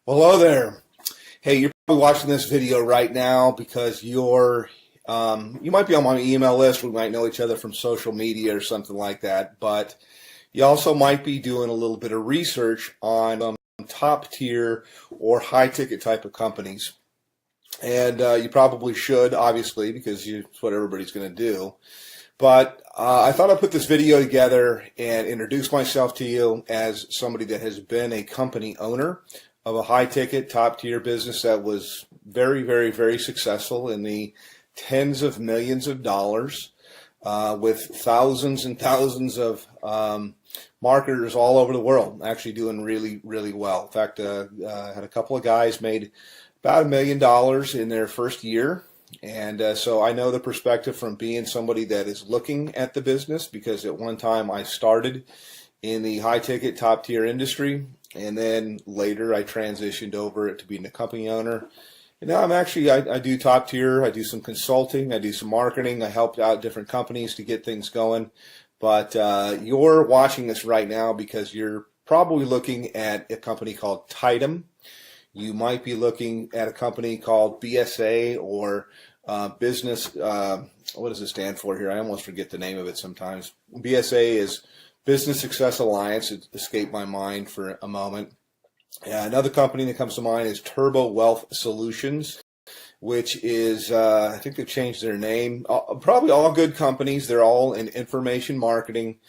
Well, hello there. Hey, you're probably watching this video right now because you might be on my email list. We might know each other from social media or something like that. But you also might be doing a little bit of research on top tier or high ticket type of companies. And you probably should, obviously, because it's what everybody's going to do. But I thought I'd put this video together and introduce myself to you as somebody that has been a company owner of a high-ticket, top-tier business that was very, very, very successful in the tens of millions of dollars with thousands and thousands of marketers all over the world, actually doing really, really well. In fact, I had a couple of guys made about $1 million in their first year. And so I know the perspective from being somebody that is looking at the business, because at one time I started in the high-ticket, top-tier industry. And then later I transitioned over to being a company owner. And now I do top tier, I do some consulting, I do some marketing, I helped out different companies to get things going. But you're watching this right now because you're probably looking at a company called Tidem. You might be looking at a company called BSA or business, what does it stand for here? I almost forget the name of it sometimes. BSA is Business Success Alliance. It escaped my mind for a moment. Another company that comes to mind is Turbo Wealth Solutions, which is, I think they've changed their name. Probably all good companies. They're all in information marketing.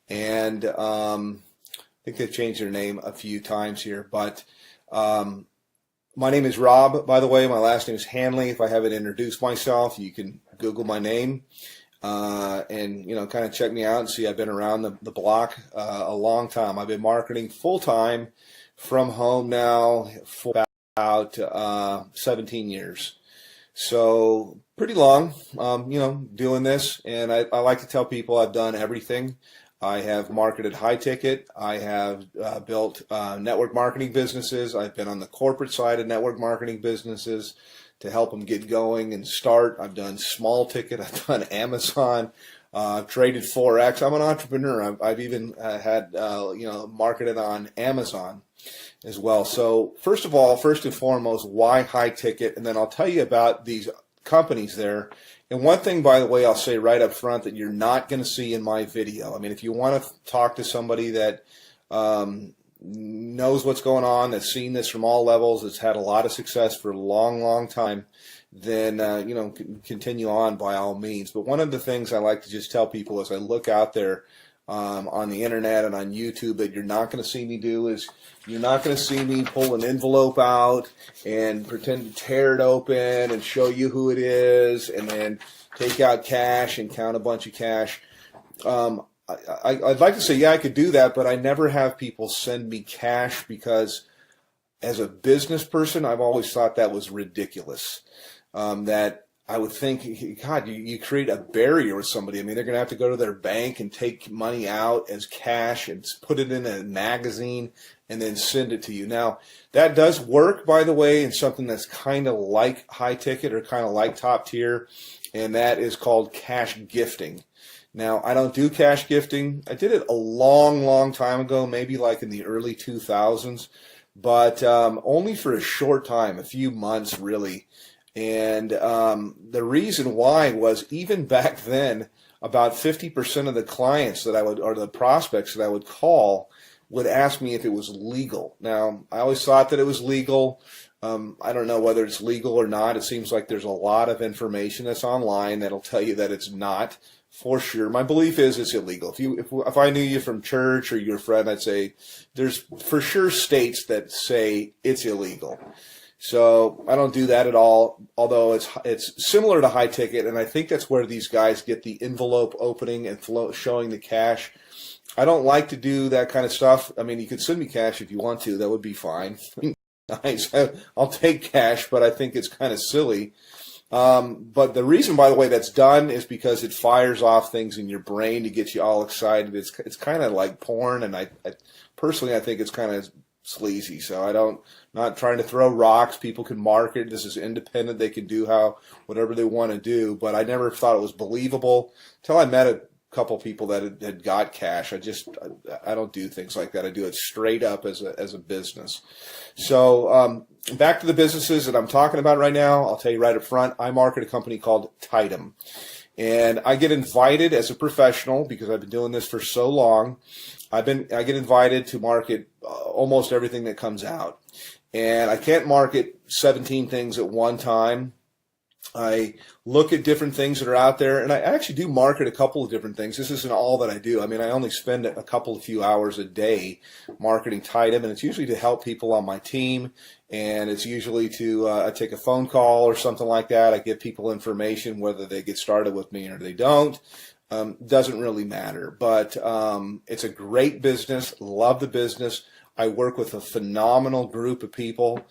And I think they've changed their name a few times here. But my name is Rob, by the way. My last name is Hanley. If I haven't introduced myself, you can Google my name. And kind of check me out and see I've been around the block a long time. I've been marketing full time from home now for about 17 years. So pretty long, doing this. And I like to tell people I've done everything. I have marketed high ticket. I have built network marketing businesses. I've been on the corporate side of network marketing businesses to help them get going and start. I've done small ticket. I've done Amazon. I've traded Forex. I'm an entrepreneur. I've even had marketed on Amazon as well. So first and foremost, why high ticket? And then I'll tell you about these companies there. And one thing, by the way, I'll say right up front that you're not going to see in my video. I mean, if you want to talk to somebody that knows what's going on, that's seen this from all levels, that's had a lot of success for a long, long time, then, continue on by all means. But one of the things I like to just tell people as I look out there on the internet and on YouTube that you're not going to see me do is you're not going to see me pull an envelope out and pretend to tear it open and show you who it is and then take out cash and count a bunch of cash. I'd like to say, yeah, I could do that, but I never have people send me cash because as a business person, I've always thought that was ridiculous. That I would think, God, you create a barrier with somebody. I mean, they're going to have to go to their bank and take money out as cash and put it in a magazine and then send it to you. Now, that does work, by the way, in something that's kind of like high ticket or kind of like top tier, and that is called cash gifting. Now, I don't do cash gifting. I did it a long, long time ago, maybe like in the early 2000s, but only for a short time, a few months really. And the reason why was even back then, about 50% of the clients that I would, or the prospects that I would call, would ask me if it was legal. Now, I always thought that it was legal. I don't know whether it's legal or not. It seems like there's a lot of information that's online that'll tell you that it's not. For sure. My belief is it's illegal. If I knew you from church or you're a friend, I'd say there's for sure states that say it's illegal. So I don't do that at all, although it's similar to high ticket, and I think that's where these guys get the envelope opening and showing the cash. I don't like to do that kind of stuff. I mean, you could send me cash if you want to. That would be fine. Nice. I'll take cash, but I think it's kind of silly. But the reason, by the way, that's done is because it fires off things in your brain to get you all excited. It's kind of like porn, and I personally think it's kind of sleazy. So not trying to throw rocks. People can market. This is independent. They can do whatever they want to do. But I never thought it was believable until I met a couple people that had got cash. I don't do things like that. I do it straight up as a business. So back to the businesses that I'm talking about right now. I'll tell you right up front, I market a company called Tidem. And I get invited as a professional, because I've been doing this for so long. I get invited to market almost everything that comes out. And I can't market 17 things at one time. I look at different things that are out there, and I actually do market a couple of different things. This isn't all that I do. I mean, I only spend a few hours a day marketing Tidem, and it's usually to help people on my team, and it's usually to I take a phone call or something like that. I give people information, whether they get started with me or they don't. Doesn't really matter, but it's a great business. Love the business. I work with a phenomenal group of people,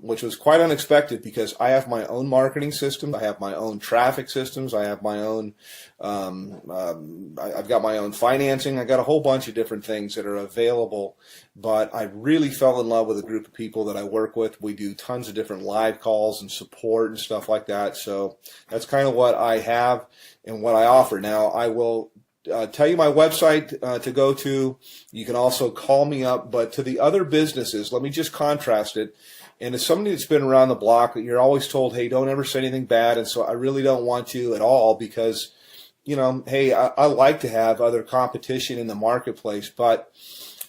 which was quite unexpected, because I have my own marketing system. I have my own traffic systems. I have my own, I've got my own financing. I got a whole bunch of different things that are available, but I really fell in love with a group of people that I work with. We do tons of different live calls and support and stuff like that. So that's kind of what I have and what I offer. Now, I will tell you my website to go to. You can also call me up. But to the other businesses, let me just contrast it. And as somebody that's been around the block, you're always told, hey, don't ever say anything bad. And so I really don't want to at all, because, hey, I like to have other competition in the marketplace. But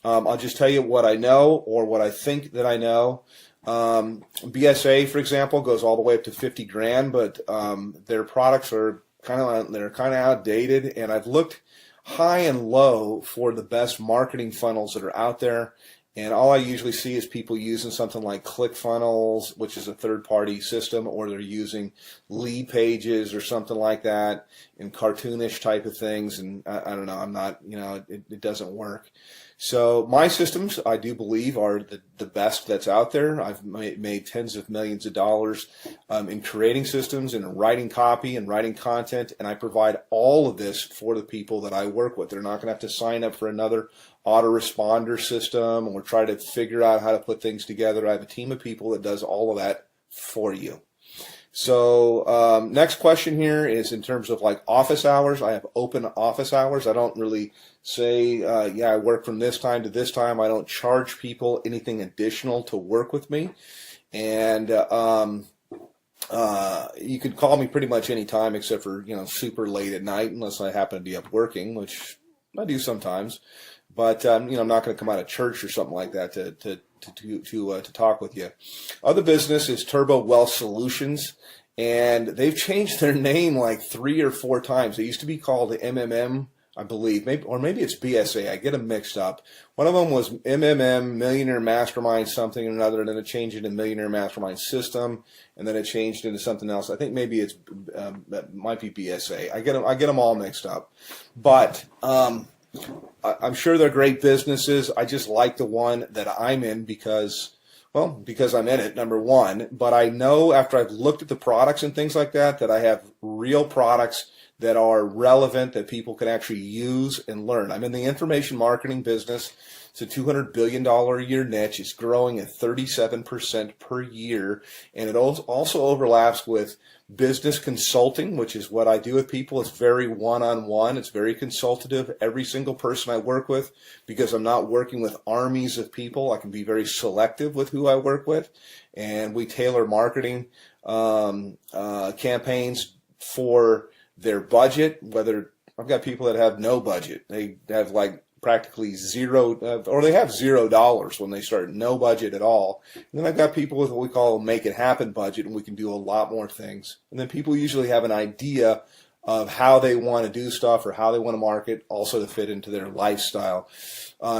I'll just tell you what I know, or what I think that I know. BSA, for example, goes all the way up to 50 grand, but their products are kind of outdated, and I've looked high and low for the best marketing funnels that are out there, and all I usually see is people using something like ClickFunnels, which is a third-party system, or they're using lead pages or something like that, and cartoonish type of things, and I don't know, I'm not, it doesn't work. So my systems, I do believe, are the best that's out there. I've made tens of millions of dollars in creating systems and writing copy and writing content, and I provide all of this for the people that I work with. They're not going to have to sign up for another autoresponder system or try to figure out how to put things together. I have a team of people that does all of that for you. So next question here is in terms of like office hours. I have open office hours. I don't really say, I work from this time to this time. I don't charge people anything additional to work with me. And you could call me pretty much any time except for, super late at night, unless I happen to be up working, which I do sometimes. But, I'm not going to come out of church or something like that to talk with you. Other business is Turbo Wealth Solutions, and they've changed their name like 3 or 4 times. They used to be called MMM, I believe, maybe it's BSA. I get them mixed up. One of them was MMM, Millionaire Mastermind something or another, and then it changed into Millionaire Mastermind System, and then it changed into something else. I think maybe it might be BSA. I get them all mixed up, but I'm sure they're great businesses. I just like the one that I'm in because I'm in it, number one. But I know after I've looked at the products and things like that, that I have real products that are relevant, that people can actually use and learn. I'm in the information marketing business. It's a $200 billion a year niche. It's growing at 37% per year. And it also overlaps with business consulting, which is what I do with people. It's very one-on-one. It's very consultative. Every single person I work with, because I'm not working with armies of people, I can be very selective with who I work with. And we tailor marketing campaigns for their budget. Whether I've got people that have no budget. They have like practically zero, or they have $0 when they start, no budget at all. And then I've got people with what we call a make it happen budget, and we can do a lot more things. And then people usually have an idea of how they want to do stuff or how they want to market, also to fit into their lifestyle.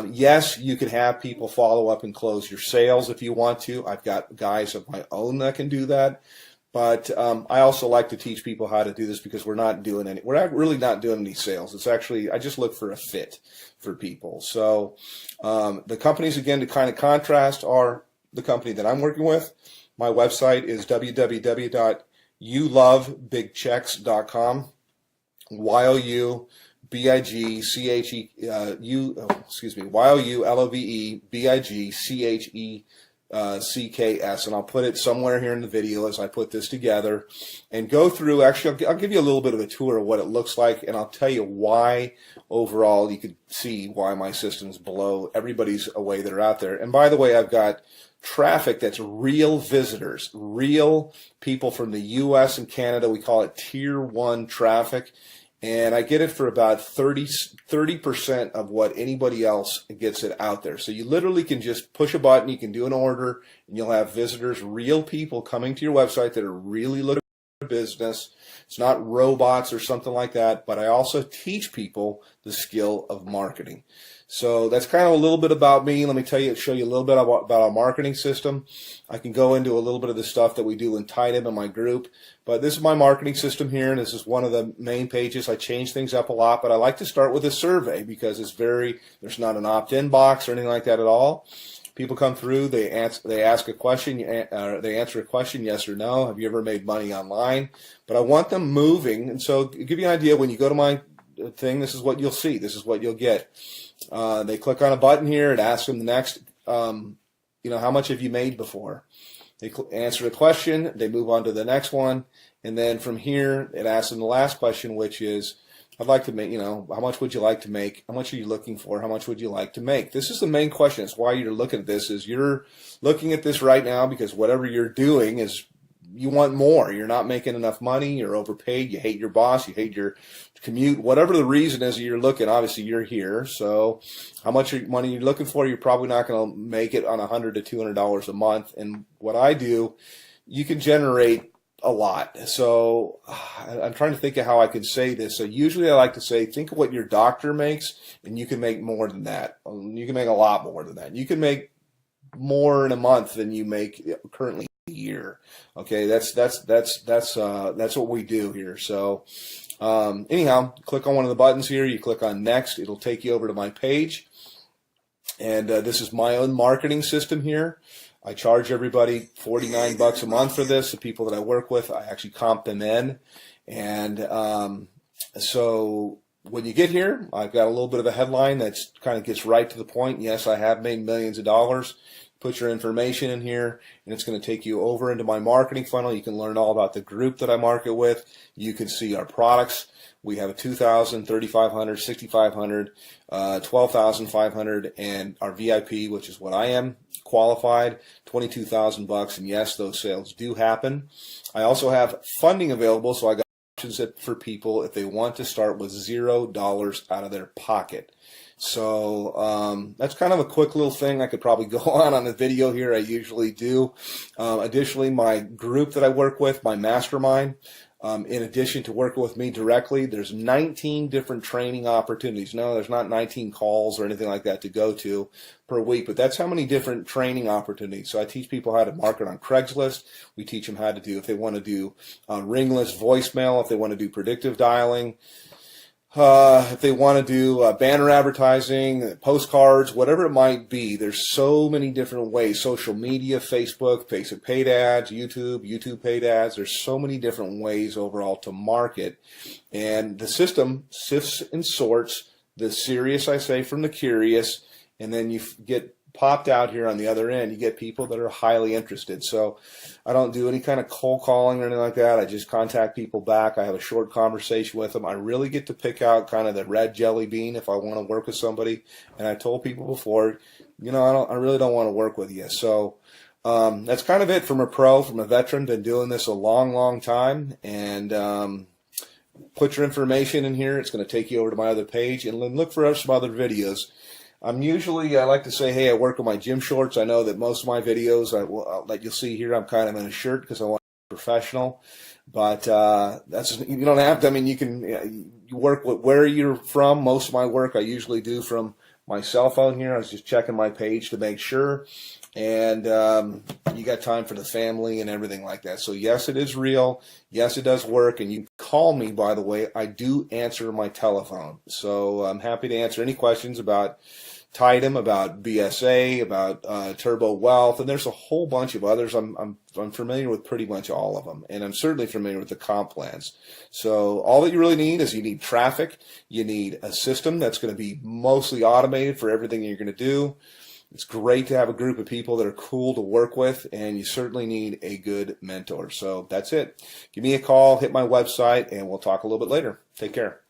Yes, you can have people follow up and close your sales if you want to. I've got guys of my own that can do that. But I also like to teach people how to do this, because we're not really not doing any sales. It's actually, I just look for a fit for people. So the companies, again, to kind of contrast, are the company that I'm working with. My website is www.youlovebigchecks.com. YOULOVEBIGCHE CKS, and I'll put it somewhere here in the video as I put this together and go through. Actually, I'll give you a little bit of a tour of what it looks like, and I'll tell you why overall you could see why my system's below everybody's away that are out there. And by the way, I've got traffic that's real visitors, real people from the US and Canada. We call it tier 1 traffic. And I get it for about 30% of what anybody else gets it out there. So you literally can just push a button, you can do an order, and you'll have visitors, real people coming to your website that are really looking for business. It's not robots or something like that, but I also teach people the skill of marketing. So that's kind of a little bit about me. Let me show you a little bit about our marketing system. I can go into a little bit of the stuff that we do in Tidem in my group, but this is my marketing system here, and this is one of the main pages. I change things up a lot, but I like to start with a survey because there's not an opt-in box or anything like that at all. People come through, they ask a question, they answer a question, yes or no. Have you ever made money online? But I want them moving, and so to give you an idea, when you go to my thing, this is what you'll see. This is what you'll get. They click on a button here. It asks them the next, how much have you made before? They answer the question. They move on to the next one. And then from here, it asks them the last question, which is, I'd like to make, how much would you like to make? How much are you looking for? How much would you like to make? This is the main question. It's why you're looking at this, is you're looking at this right now because whatever you're doing is you want more. You're not making enough money. You're overpaid. You hate your boss. You hate your commute. Whatever the reason is you're looking, obviously you're here. So how much money you're looking for, you're probably not going to make it on $100 to $200 a month. And what I do, you can generate a lot. So I'm trying to think of how I can say this. So usually I like to say, think of what your doctor makes, and you can make more than that. You can make a lot more than that. You can make more in a month than you make currently a year. Okay, that's what we do here. So anyhow, click on one of the buttons here. You click on next. It'll take you over to my page. And this is my own marketing system here. I charge everybody $49 a month for this. The people that I work with, I actually comp them in. And so when you get here, I've got a little bit of a headline that kind of gets right to the point. Yes, I have made millions of dollars. Put your information in here, and it's going to take you over into my marketing funnel. You can learn all about the group that I market with. You can see our products. We have a 2,000, 3,500, 6,500, 12,500, and our VIP, which is what I am, qualified, $22,000. And yes, those sales do happen. I also have funding available, so I got options for people if they want to start with $0 out of their pocket. So that's kind of a quick little thing. I could probably go on a video here. I usually do. Additionally, my group that I work with, my mastermind, in addition to working with me directly, there's 19 different training opportunities. No, there's not 19 calls or anything like that to go to per week, but that's how many different training opportunities. So I teach people how to market on Craigslist. We teach them how to do, if they want to do ringless voicemail, if they want to do predictive dialing, if they want to do banner advertising, postcards, whatever it might be. There's so many different ways. Social media, Facebook paid ads, YouTube paid ads. There's so many different ways overall to market. And the system sifts and sorts the serious, I say, from the curious, and then you get popped out here on the other end. You get people that are highly interested. So I don't do any kind of cold calling or anything like that. I just contact people back. I have a short conversation with them. I really get to pick out kind of the red jelly bean if I want to work with somebody. And I told people before, I really don't want to work with you. So that's kind of it from a veteran. Been doing this a long, long time. And put your information in here. It's going to take you over to my other page. And then look for some other videos. I like to say, hey, I work with my gym shorts. I know that most of my videos that you'll see here, I'm kind of in a shirt because I want to be professional. But you don't have to. I mean, you work with where you're from. Most of my work I usually do from my cell phone here. I was just checking my page to make sure. And you got time for the family and everything like that. So yes, it is real. Yes, it does work. And you can call me, by the way. I do answer my telephone. So I'm happy to answer any questions about Tidem, about BSA, about Turbo Wealth, and there's a whole bunch of others. I'm familiar with pretty much all of them, and I'm certainly familiar with the comp plans. So all that you really need is you need traffic. You need a system that's going to be mostly automated for everything you're going to do. It's great to have a group of people that are cool to work with, and you certainly need a good mentor. So that's it. Give me a call, hit my website, and we'll talk a little bit later. Take care.